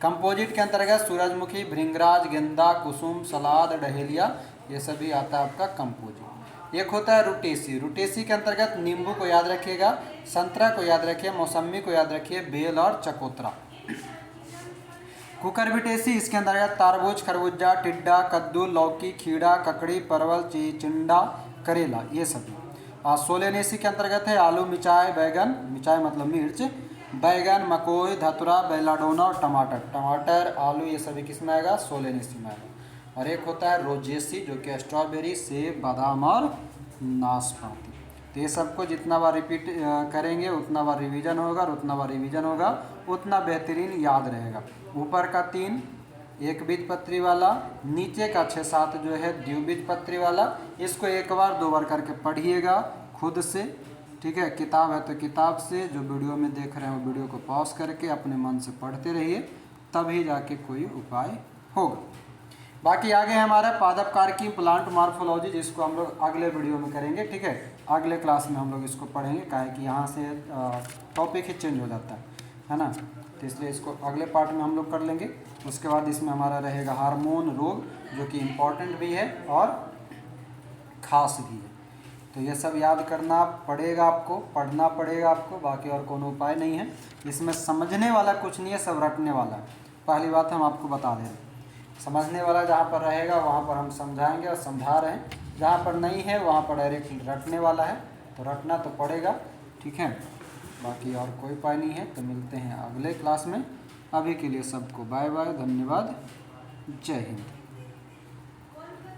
[SPEAKER 1] कंपोजिट के अंतर्गत सूरजमुखी, भृंगराज, गेंदा, कुसुम, सलाद, डहेलिया, ये सभी आता है आपका कंपोजिट। एक होता है रुटेसी। रुटेसी के अंतर्गत नींबू को याद रखिएगा, संतरा को याद रखिए, मौसमी को याद रखिए, बेल और चकोतरा। कुकुरबिटेसी इसके अंदर आएगा तारबूज, खरबूजा, टिड्डा, कद्दू, लौकी, खीरा, ककड़ी, परवल, चिंडा, करेला, ये सभी। सोलेनेसी के अंतर्गत है आलू, मिर्चाई, बैगन, मिर्चाई मतलब मिर्च, बैगन, मकोई, धतुरा, बेलाडोना और टमाटर। टमाटर, आलू, ये सभी किस में आएगा? सोलेनेसी में आएगा। और एक होता है रोजेसी जो कि स्ट्रॉबेरी, सेब, बादाम और नाशपाती। तो ये सबको जितना बार रिपीट करेंगे उतना बार रिवीजन होगा, और उतना बार रिवीजन होगा उतना बेहतरीन याद रहेगा। ऊपर का 3 एक बीजपत्री वाला, नीचे का 6-7 जो है द्विबीजपत्री वाला। इसको एक बार 2 बार करके पढ़िएगा खुद से, ठीक है। किताब है तो किताब से, जो वीडियो में देख रहे हैं वो वीडियो को पॉज करके अपने मन से पढ़ते रहिए, तभी जाके कोई उपाय होगा। बाकी आगे हमारा पादप कार्की, प्लांट मार्फोलॉजी, जिसको हम लोग अगले वीडियो में करेंगे, ठीक है। अगले क्लास में हम लोग इसको पढ़ेंगे, काहे कि यहाँ से टॉपिक ही चेंज हो जाता है ना, तो इसलिए इसको अगले पार्ट में हम लोग कर लेंगे। उसके बाद इसमें हमारा रहेगा हार्मोन रोग, जो कि इम्पॉर्टेंट भी है और ख़ास भी है। तो ये सब याद करना पड़ेगा आपको, पढ़ना पड़ेगा आपको, बाकी और कोनो उपाय नहीं है। इसमें समझने वाला कुछ नहीं है, सब रटने वाला है। पहली बात हम आपको बता दें, समझने वाला जहाँ पर रहेगा वहाँ पर हम समझाएंगे और समझा रहे हैं, जहाँ पर नहीं है वहाँ पर डायरेक्ट रटने वाला है, तो रटना तो पड़ेगा, ठीक है। बाकी और कोई उपाय नहीं है। तो मिलते हैं अगले क्लास में। अभी के लिए सबको बाय बाय, धन्यवाद, जय हिंद।